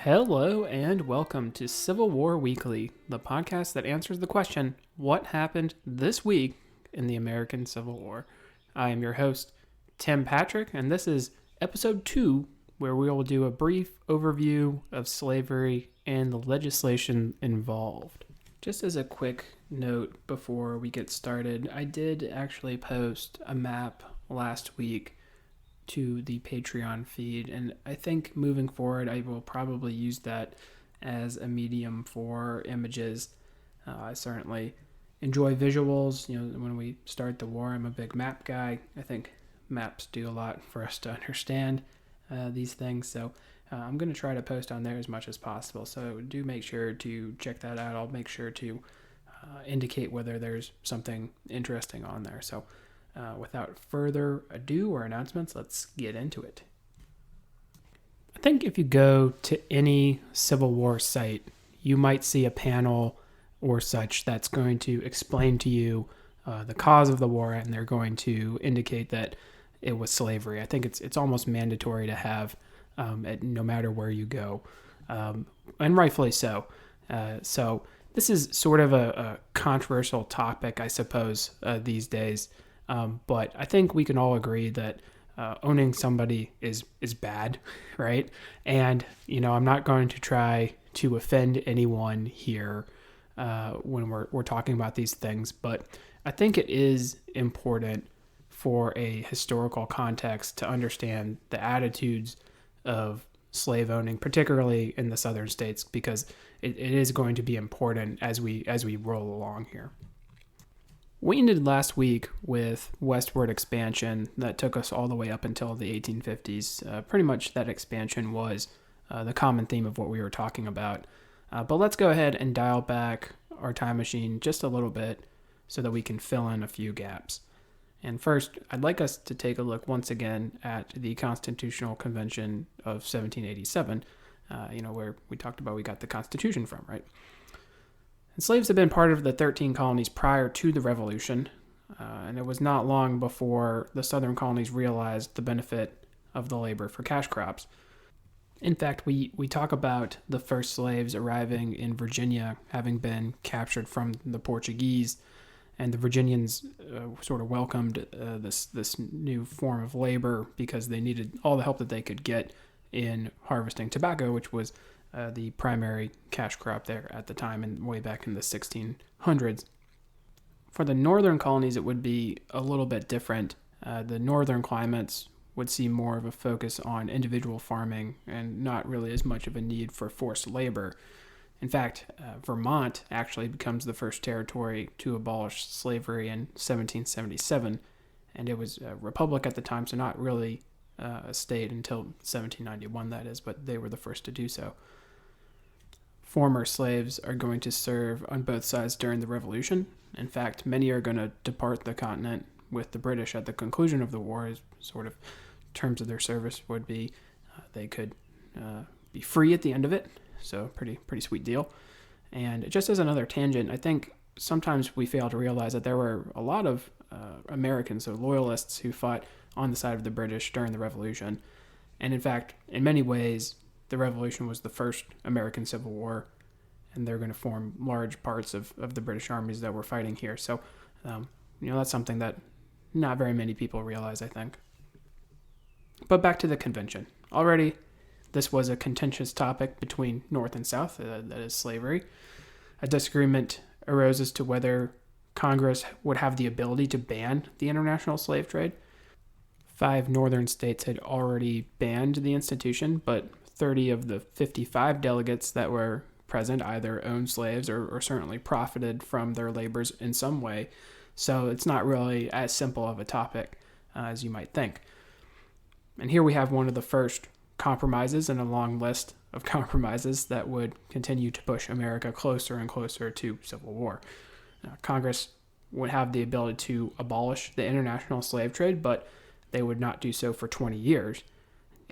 Hello and welcome to Civil War Weekly, the podcast that answers the question, what happened this week in the American Civil War? I am your host, Tim Patrick, and this is episode 2, where we will do a brief overview of slavery and the legislation involved. Just as a quick note before we get started, I did actually post a map last week to the Patreon feed, and I think moving forward I will probably use that as a medium for images. I certainly enjoy visuals. When we start the war, I'm a big map guy. I think maps do a lot for us to understand these things, so I'm going to try to post on there as much as possible, so do make sure to check that out. I'll make sure to indicate whether there's something interesting on there. So without further ado or announcements, let's get into it. I think if you go to any Civil War site, you might see a panel or such that's going to explain to you the cause of the war, and they're going to indicate that it was slavery. I think it's almost mandatory to have no matter where you go, and rightfully so. So this is sort of a controversial topic, I suppose, these days. But I think we can all agree that owning somebody is bad, right? And, I'm not going to try to offend anyone here when we're talking about these things, but I think it is important for a historical context to understand the attitudes of slave owning, particularly in the southern states, because it is going to be important as we roll along here. We ended last week with westward expansion that took us all the way up until the 1850s. Pretty much that expansion was the common theme of what we were talking about. But let's go ahead and dial back our time machine just a little bit so that we can fill in a few gaps. And first, I'd like us to take a look once again at the Constitutional Convention of 1787, where we talked about we got the Constitution from, right? And slaves had been part of the 13 colonies prior to the Revolution, and it was not long before the southern colonies realized the benefit of the labor for cash crops. In fact, we talk about the first slaves arriving in Virginia having been captured from the Portuguese, and the Virginians sort of welcomed this new form of labor because they needed all the help that they could get in harvesting tobacco, which was the primary cash crop there at the time and way back in the 1600s. For the northern colonies, it would be a little bit different. The northern climates would see more of a focus on individual farming and not really as much of a need for forced labor. In fact, Vermont actually becomes the first territory to abolish slavery in 1777, and it was a republic at the time, so not really a state until 1791, that is, but they were the first to do so. Former slaves are going to serve on both sides during the Revolution. In fact, many are going to depart the continent with the British at the conclusion of the war, as sort of terms of their service would be they could be free at the end of it. So pretty sweet deal. And just as another tangent, I think sometimes we fail to realize that there were a lot of Americans, so loyalists, who fought on the side of the British during the Revolution. And in fact, in many ways, the Revolution was the first American Civil War, and they're going to form large parts of the British armies that were fighting here. So, that's something that not very many people realize, I think. But back to the convention. Already, this was a contentious topic between North and South, that is slavery. A disagreement arose as to whether Congress would have the ability to ban the international slave trade. 5 northern states had already banned the institution, but 30 of the 55 delegates that were present either owned slaves or certainly profited from their labors in some way. So it's not really as simple of a topic as you might think. And here we have one of the first compromises in a long list of compromises that would continue to push America closer and closer to civil war. Congress would have the ability to abolish the international slave trade, but they would not do so for 20 years.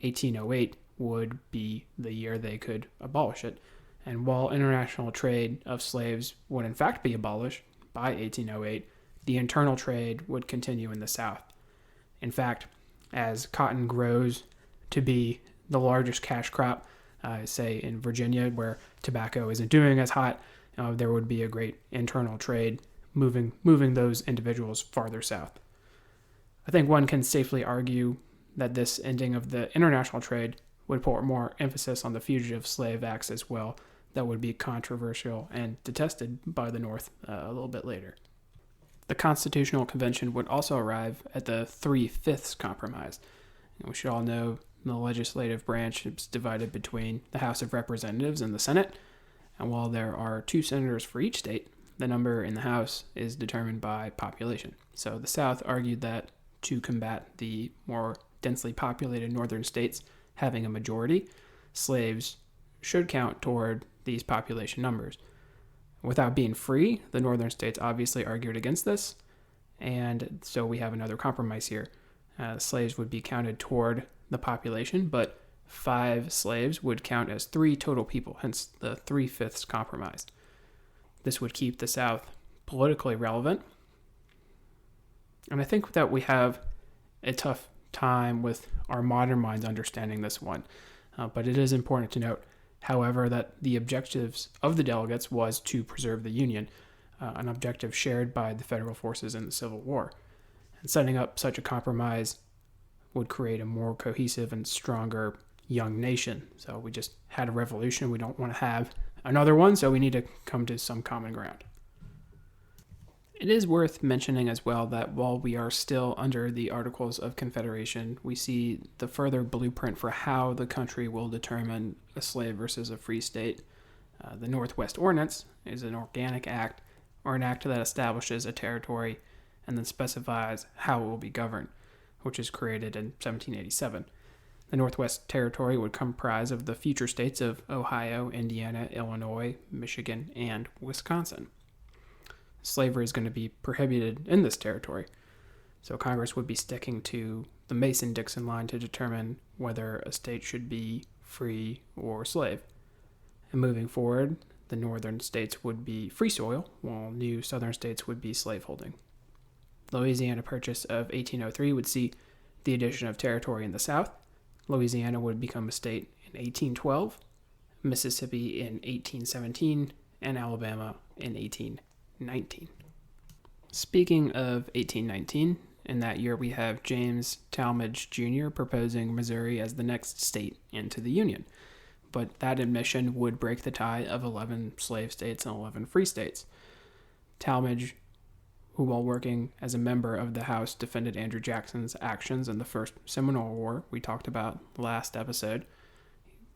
1808 would be the year they could abolish it. And while international trade of slaves would in fact be abolished by 1808, the internal trade would continue in the South. In fact, as cotton grows to be the largest cash crop Say in Virginia, where tobacco isn't doing as hot, there would be a great internal trade moving those individuals farther south. I think one can safely argue that this ending of the international trade would put more emphasis on the Fugitive Slave Acts as well. That would be controversial and detested by the North a little bit later. The Constitutional Convention would also arrive at the 3/5 compromise. We should all know the legislative branch is divided between the House of Representatives and the Senate, and while there are 2 senators for each state, the number in the House is determined by population. So the South argued that to combat the more densely populated northern states having a majority, slaves should count toward these population numbers. Without being free, the northern states obviously argued against this, and so we have another compromise here. Slaves would be counted toward the population, but 5 slaves would count as 3 total people, hence the 3/5 compromise. This would keep the South politically relevant, and I think that we have a tough time with our modern minds understanding this one, but it is important to note, however, that the objectives of the delegates was to preserve the Union, an objective shared by the federal forces in the Civil War. And setting up such a compromise would create a more cohesive and stronger young nation. So we just had a revolution. We don't want to have another one, so we need to come to some common ground. It is worth mentioning as well that while we are still under the Articles of Confederation, we see the further blueprint for how the country will determine a slave versus a free state. The Northwest Ordinance is an organic act, or an act that establishes a territory and then specifies how it will be governed, which is created in 1787. The Northwest Territory would comprise of the future states of Ohio, Indiana, Illinois, Michigan, and Wisconsin. Slavery is going to be prohibited in this territory, so Congress would be sticking to the Mason-Dixon line to determine whether a state should be free or slave. And moving forward, the northern states would be free soil, while new southern states would be slaveholding. The Louisiana Purchase of 1803 would see the addition of territory in the South. Louisiana would become a state in 1812, Mississippi in 1817, and Alabama in 1819. Speaking of 1819, in that year we have James Talmadge Jr. proposing Missouri as the next state into the Union. But that admission would break the tie of 11 slave states and 11 free states. Talmadge, who while working as a member of the House defended Andrew Jackson's actions in the First Seminole War we talked about last episode,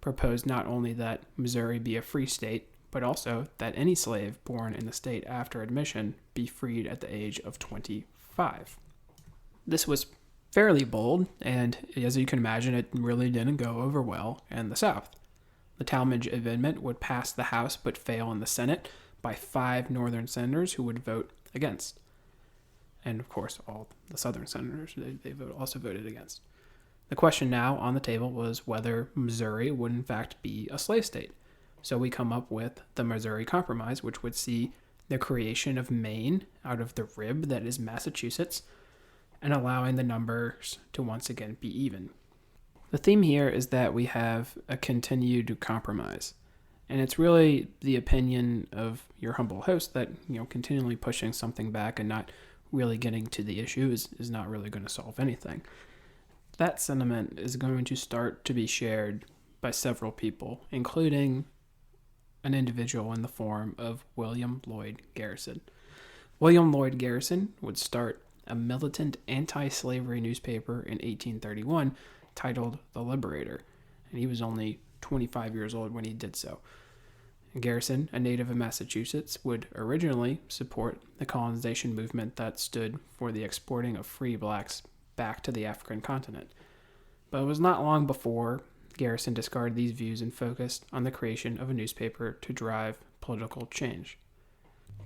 proposed not only that Missouri be a free state, but also that any slave born in the state after admission be freed at the age of 25. This was fairly bold, and as you can imagine, it really didn't go over well in the South. The Talmadge Amendment would pass the House but fail in the Senate by 5 northern senators who would vote against. And of course, all the southern senators, they also voted against. The question now on the table was whether Missouri would in fact be a slave state. So we come up with the Missouri Compromise, which would see the creation of Maine out of the rib that is Massachusetts, and allowing the numbers to once again be even. The theme here is that we have a continued compromise, and it's really the opinion of your humble host that, continually pushing something back and not really getting to the issue is not really going to solve anything. That sentiment is going to start to be shared by several people, including an individual in the form of William Lloyd Garrison. William Lloyd Garrison would start a militant anti-slavery newspaper in 1831 titled The Liberator, and he was only 25 years old when he did so. Garrison, a native of Massachusetts, would originally support the colonization movement that stood for the exporting of free blacks back to the African continent. But it was not long before Garrison discarded these views and focused on the creation of a newspaper to drive political change.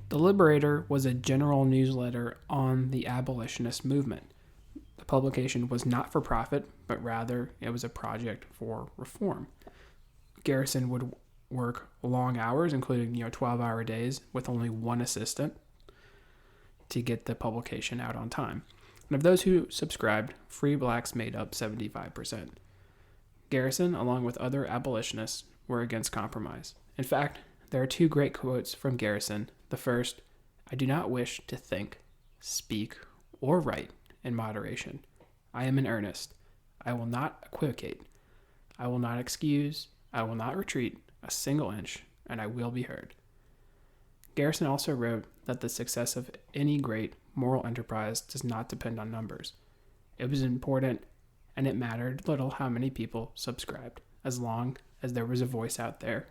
The Liberator was a general newsletter on the abolitionist movement. The publication was not for profit, but rather it was a project for reform. Garrison would work long hours, including 12-hour days, with only one assistant to get the publication out on time. And of those who subscribed, free blacks made up 75%. Garrison, along with other abolitionists, were against compromise. In fact, there are two great quotes from Garrison. The first, "I do not wish to think, speak, or write in moderation. I am in earnest. I will not equivocate. I will not excuse. I will not retreat a single inch, and I will be heard." Garrison also wrote that the success of any great moral enterprise does not depend on numbers. It was important, and it mattered little how many people subscribed, as long as there was a voice out there.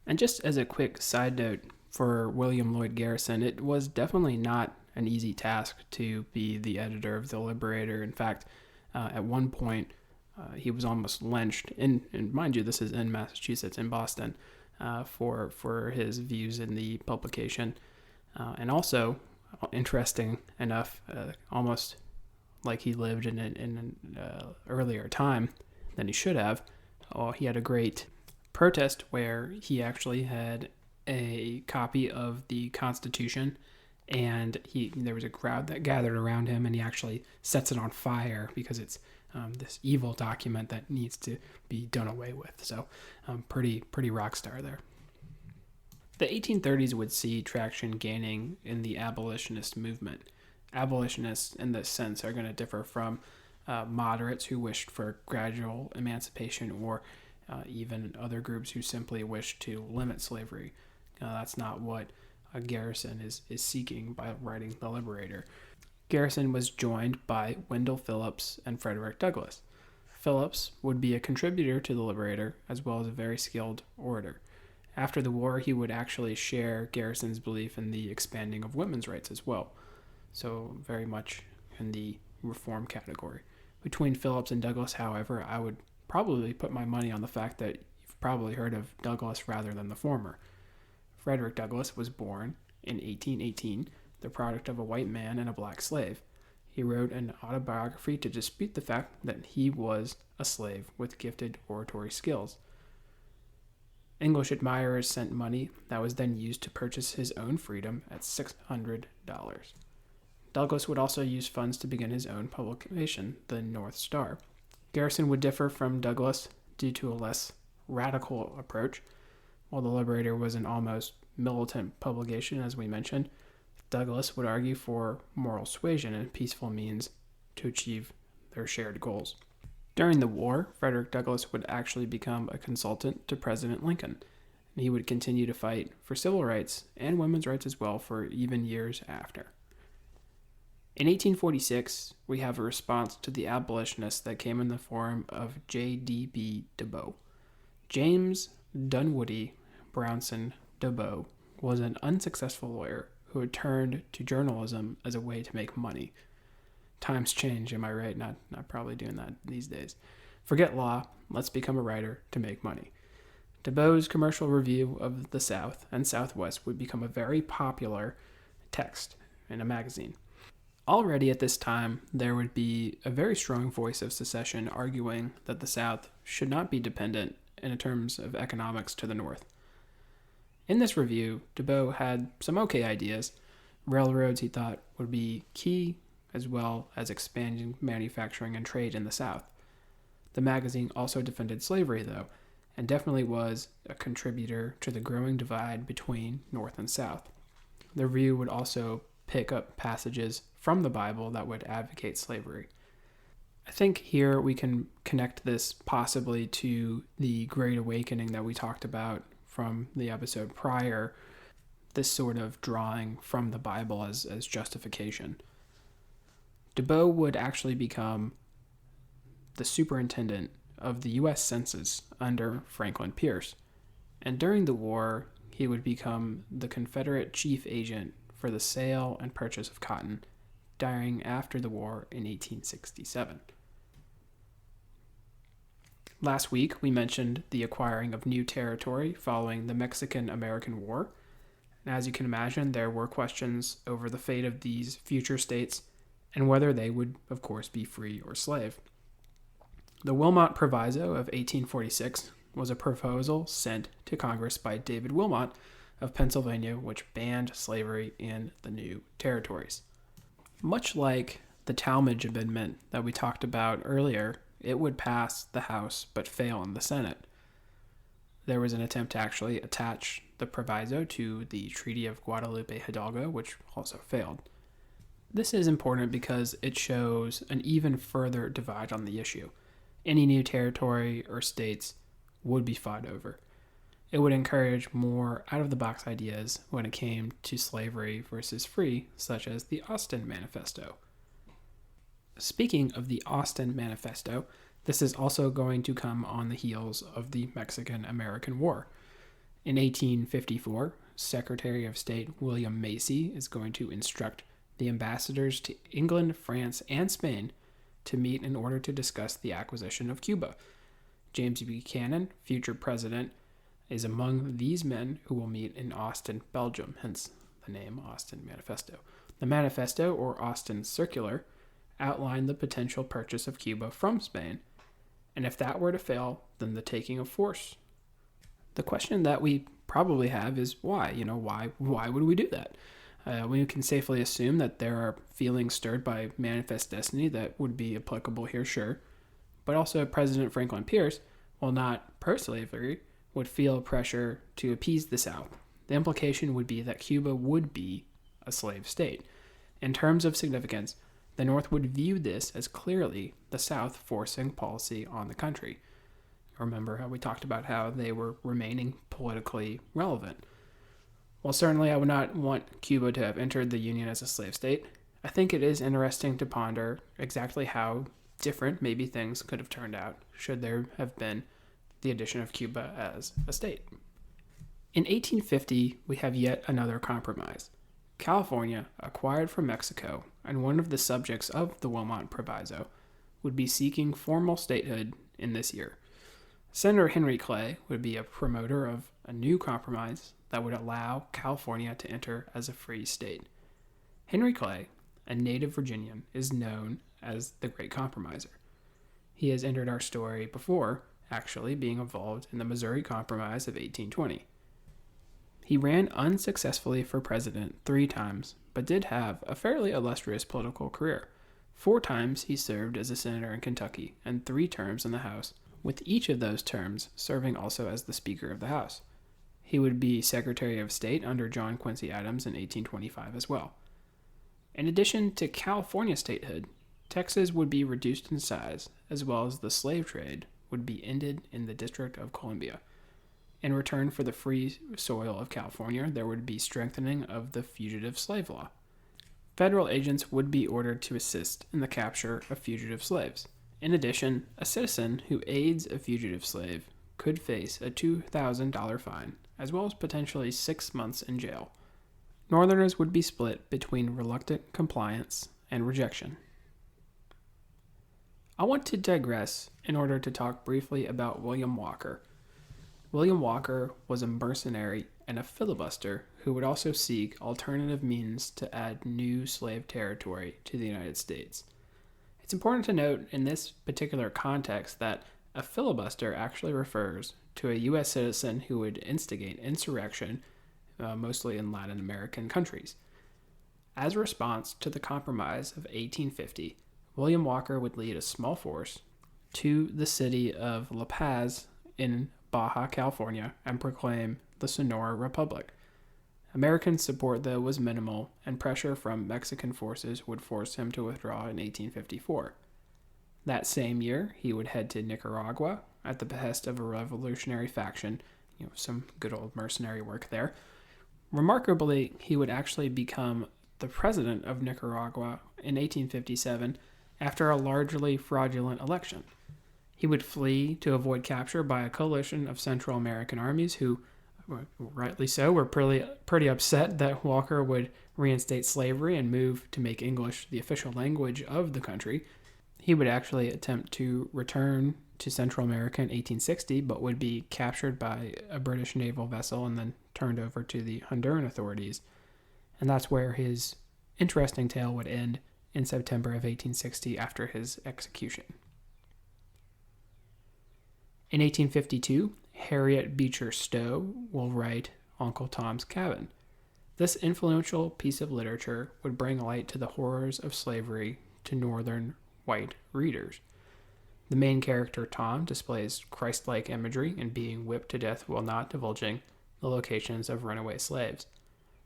And just as a quick side note for William Lloyd Garrison, it was definitely not an easy task to be the editor of The Liberator. In fact, at one point, he was almost lynched, and mind you, this is in Massachusetts, in Boston, for his views in the publication. And also, interesting enough, almost like he lived in an earlier time than he should have, he had a great protest where he actually had a copy of the Constitution, and there was a crowd that gathered around him, and he actually sets it on fire because it's this evil document that needs to be done away with. So pretty rock star there. The 1830s would see traction gaining in the abolitionist movement. Abolitionists, in this sense, are going to differ from moderates who wished for gradual emancipation, or even other groups who simply wish to limit slavery. That's not what Garrison is seeking by writing The Liberator. Garrison was joined by Wendell Phillips and Frederick Douglass. Phillips would be a contributor to The Liberator, as well as a very skilled orator. After the war, he would actually share Garrison's belief in the expanding of women's rights as well. So very much in the reform category. Between Phillips and Douglass, however, I would probably put my money on the fact that you've probably heard of Douglass rather than the former. Frederick Douglass was born in 1818, the product of a white man and a black slave. He wrote an autobiography to dispute the fact that he was a slave with gifted oratory skills. English admirers sent money that was then used to purchase his own freedom at $600. Douglass would also use funds to begin his own publication, the North Star. Garrison would differ from Douglass due to a less radical approach. While The Liberator was an almost militant publication, as we mentioned, Douglass would argue for moral suasion and peaceful means to achieve their shared goals. During the war, Frederick Douglass would actually become a consultant to President Lincoln, and he would continue to fight for civil rights and women's rights as well for even years after. In 1846, we have a response to the abolitionists that came in the form of J.D.B. DeBow. James Dunwoody Brownson DeBow was an unsuccessful lawyer who had turned to journalism as a way to make money. Times change, am I right? Not probably doing that these days. Forget law, let's become a writer to make money. DeBow's commercial review of the South and Southwest would become a very popular text in a magazine. Already at this time, there would be a very strong voice of secession arguing that the South should not be dependent in terms of economics to the North. In this review, DeBow had some okay ideas. Railroads, he thought, would be key, as well as expanding manufacturing and trade in the South. The magazine also defended slavery, though, and definitely was a contributor to the growing divide between North and South. The review would also pick up passages from the Bible that would advocate slavery. I think here we can connect this possibly to the Great Awakening that we talked about from the episode prior, this sort of drawing from the Bible as justification. DeBow would actually become the superintendent of the U.S. Census under Franklin Pierce, and during the war, he would become the Confederate chief agent for the sale and purchase of cotton, dying after the war in 1867. Last week, we mentioned the acquiring of new territory following the Mexican-American War. And as you can imagine, there were questions over the fate of these future states and whether they would, of course, be free or slave. The Wilmot Proviso of 1846 was a proposal sent to Congress by David Wilmot of Pennsylvania, which banned slavery in the new territories. Much like the Talmadge Amendment that we talked about earlier, it would pass the House but fail in the Senate. There was an attempt to actually attach the proviso to the Treaty of Guadalupe Hidalgo, which also failed. This is important because it shows an even further divide on the issue. Any new territory or states would be fought over. It would encourage more out-of-the-box ideas when it came to slavery versus free, such as the Austin Manifesto. Speaking of the Austin Manifesto, this is also going to come on the heels of the Mexican-American War. In 1854, Secretary of State William Macy is going to instruct the ambassadors to England, France, and Spain to meet in order to discuss the acquisition of Cuba. James Buchanan, future president, is among these men who will meet in Austin, Belgium, hence the name Austin Manifesto. The Manifesto, or Austin Circular, outlined the potential purchase of Cuba from Spain, and if that were to fail, then the taking of force. The question that we probably have is why? Why would we do that? We can safely assume that there are feelings stirred by manifest destiny that would be applicable here, sure. But also President Franklin Pierce, while not pro-slavery, would feel pressure to appease the South. The implication would be that Cuba would be a slave state. In terms of significance, the North would view this as clearly the South forcing policy on the country. Remember how we talked about how they were remaining politically relevant. While certainly I would not want Cuba to have entered the Union as a slave state, I think it is interesting to ponder exactly how different maybe things could have turned out should there have been the addition of Cuba as a state. In 1850, we have yet another compromise. California, acquired from Mexico, and one of the subjects of the Wilmot Proviso, would be seeking formal statehood in this year. Senator Henry Clay would be a promoter of a new compromise that would allow California to enter as a free state. Henry Clay, a native Virginian, is known as the Great Compromiser. He has entered our story before, actually being involved in the Missouri Compromise of 1820. He ran unsuccessfully for president 3 times, but did have a fairly illustrious political career. 4 times he served as a senator in Kentucky, and 3 terms in the House, with each of those terms serving also as the Speaker of the House. He would be Secretary of State under John Quincy Adams in 1825 as well. In addition to California statehood, Texas would be reduced in size, as well as the slave trade would be ended in the District of Columbia. In return for the free soil of California, there would be strengthening of the fugitive slave law. Federal agents would be ordered to assist in the capture of fugitive slaves. In addition, a citizen who aids a fugitive slave could face a $2,000 fine, as well as potentially 6 months in jail. Northerners would be split between reluctant compliance and rejection. I want to digress in order to talk briefly about William Walker. William Walker was a mercenary and a filibuster who would also seek alternative means to add new slave territory to the United States. It's important to note in this particular context that a filibuster actually refers to a U.S. citizen who would instigate insurrection, mostly in Latin American countries. As a response to the Compromise of 1850, William Walker would lead a small force to the city of La Paz in Baja California and proclaim the Sonora Republic. American support, though, was minimal, and pressure from Mexican forces would force him to withdraw in 1854. That same year, he would head to Nicaragua at the behest of a revolutionary faction, some good old mercenary work there. Remarkably, he would actually become the president of Nicaragua in 1857 after a largely fraudulent election. He would flee to avoid capture by a coalition of Central American armies who, rightly so, were pretty upset that Walker would reinstate slavery and move to make English the official language of the country. He would actually attempt to return to Central America in 1860, but would be captured by a British naval vessel and then turned over to the Honduran authorities. And that's where his interesting tale would end in September of 1860 after his execution. In 1852, Harriet Beecher Stowe will write Uncle Tom's Cabin. This influential piece of literature would bring light to the horrors of slavery to Northern white readers. The main character, Tom, displays Christ-like imagery in being whipped to death while not divulging the locations of runaway slaves.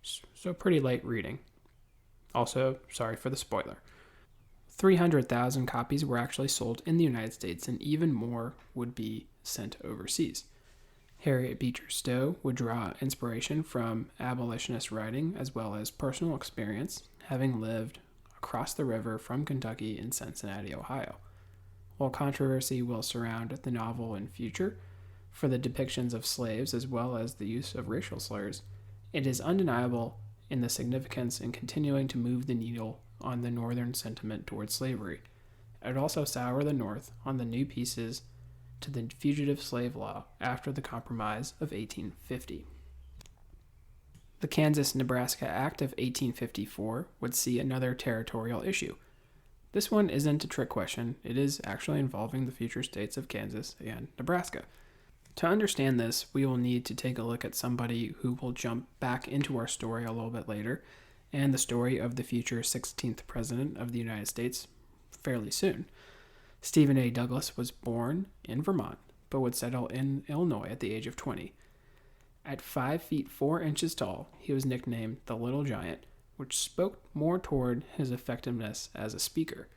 So pretty light reading. Also, sorry for the spoiler. 300,000 copies were actually sold in the United States, and even more would be sent overseas. Harriet Beecher Stowe would draw inspiration from abolitionist writing as well as personal experience, having lived across the river from Kentucky in Cincinnati, Ohio. While controversy will surround the novel in future for the depictions of slaves as well as the use of racial slurs, it is undeniable in the significance in continuing to move the needle on the Northern sentiment towards slavery. It would also sour the North on the new pieces to the fugitive slave law after the Compromise of 1850. The Kansas-Nebraska Act of 1854 would see another territorial issue. This one isn't a trick question. It is actually involving the future states of Kansas and Nebraska. To understand this, we will need to take a look at somebody who will jump back into our story a little bit later, and the story of the future 16th President of the United States fairly soon. Stephen A. Douglas was born in Vermont, but would settle in Illinois at the age of 20. At 5 feet 4 inches tall, he was nicknamed the Little Giant, which spoke more toward his effectiveness as a speaker.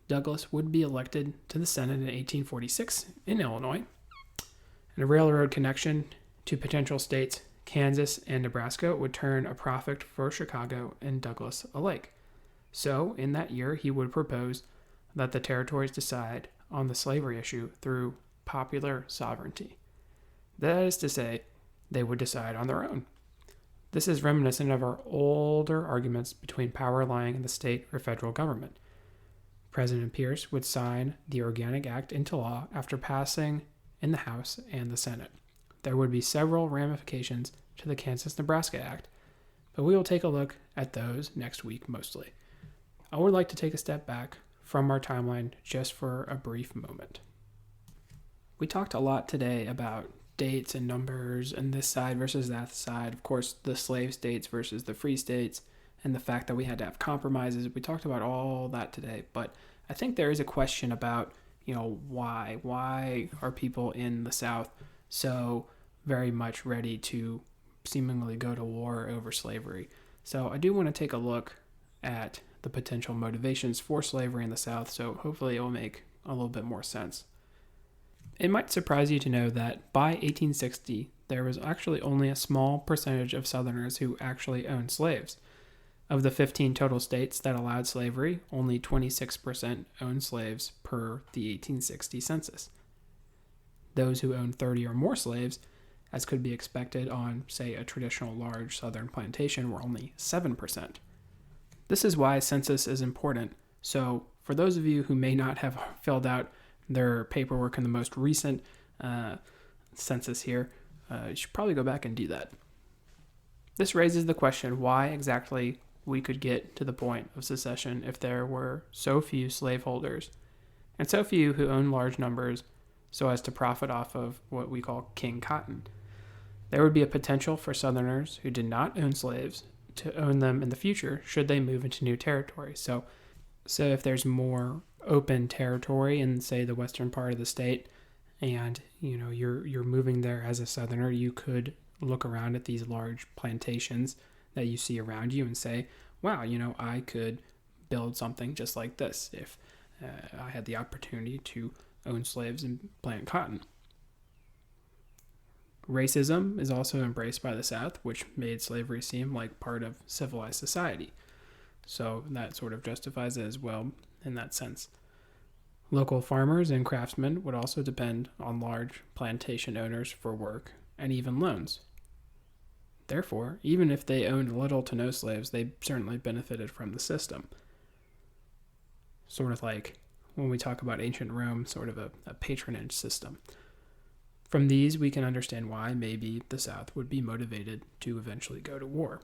Douglas would be elected to the Senate in 1846 in Illinois, and a railroad connection to potential states Kansas and Nebraska would turn a profit for Chicago and Douglas alike. So, in that year, he would propose that the territories decide on the slavery issue through popular sovereignty. That is to say, they would decide on their own. This is reminiscent of our older arguments between power lying in the state or federal government. President Pierce would sign the Organic Act into law after passing in the House and the Senate. There would be several ramifications to the KansasNebraska Act, but we will take a look at those next week mostly. I would like to take a step back from our timeline just for a brief moment. We talked a lot today about dates and numbers and this side versus that side. Of course, the slave states versus the free states and the fact that we had to have compromises. We talked about all that today, but I think there is a question about, why? Why are people in the South so very much ready to seemingly go to war over slavery? So I do want to take a look at the potential motivations for slavery in the South, so hopefully it will make a little bit more sense. It might surprise you to know that by 1860, there was actually only a small percentage of Southerners who actually owned slaves. Of the 15 total states that allowed slavery, only 26% owned slaves per the 1860 census. Those who owned 30 or more slaves, as could be expected on, say, a traditional large Southern plantation, were only 7%. This is why census is important. So for those of you who may not have filled out their paperwork in the most recent census here, you should probably go back and do that. This raises the question why exactly we could get to the point of secession if there were so few slaveholders and so few who owned large numbers so as to profit off of what we call king cotton. There would be a potential for Southerners who did not own slaves to own them in the future should they move into new territory. So if there's more open territory in, say, the western part of the state, and you're moving there as a Southerner, you could look around at these large plantations that you see around you and say, wow, I could build something just like this if I had the opportunity to own slaves and plant cotton. Racism is also embraced by the South, which made slavery seem like part of civilized society. So that sort of justifies it as well in that sense. Local farmers and craftsmen would also depend on large plantation owners for work and even loans. Therefore, even if they owned little to no slaves, they certainly benefited from the system. Sort of like when we talk about ancient Rome, sort of a patronage system. From these, we can understand why maybe the South would be motivated to eventually go to war.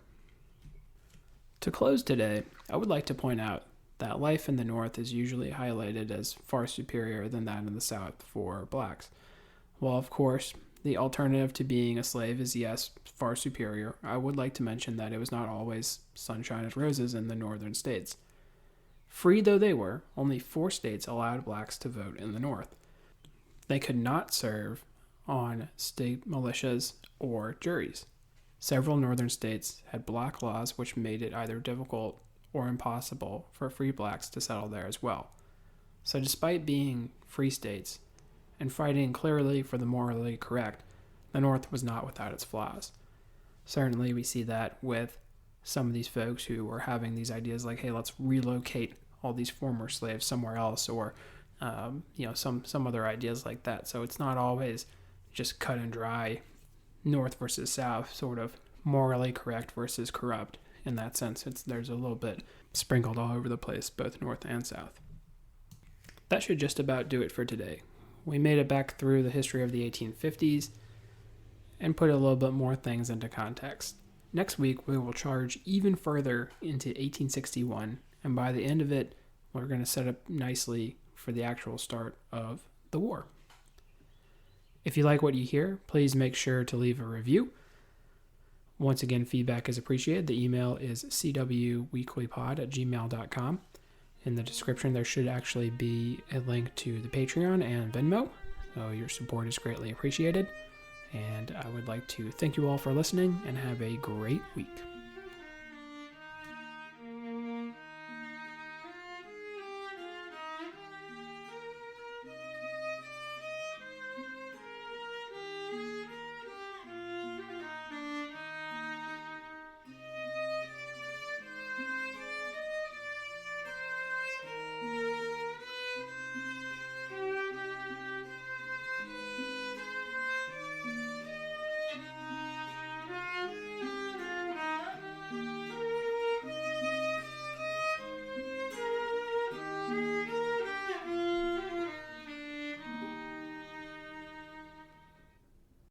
To close today, I would like to point out that life in the North is usually highlighted as far superior than that in the South for blacks. While, of course, the alternative to being a slave is, yes, far superior, I would like to mention that it was not always sunshine and roses in the northern states. Free though they were, only 4 states allowed blacks to vote in the North. They could not serve on state militias or juries. Several northern states had black laws which made it either difficult or impossible for free blacks to settle there as well. So despite being free states and fighting clearly for the morally correct, the North was not without its flaws. Certainly we see that with some of these folks who were having these ideas like, hey, let's relocate all these former slaves somewhere else, or some other ideas like that. So it's not always just cut and dry North versus South, sort of morally correct versus corrupt in that sense. There's a little bit sprinkled all over the place, both North and South. That should just about do it for today. We made it back through the history of the 1850s and put a little bit more things into context. Next week, we will charge even further into 1861, and by the end of it, we're going to set up nicely for the actual start of the war. If you like what you hear, please make sure to leave a review. Once again, feedback is appreciated. The email is cwweeklypod@gmail.com. In the description, there should actually be a link to the Patreon and Venmo, so your support is greatly appreciated. And I would like to thank you all for listening and have a great week.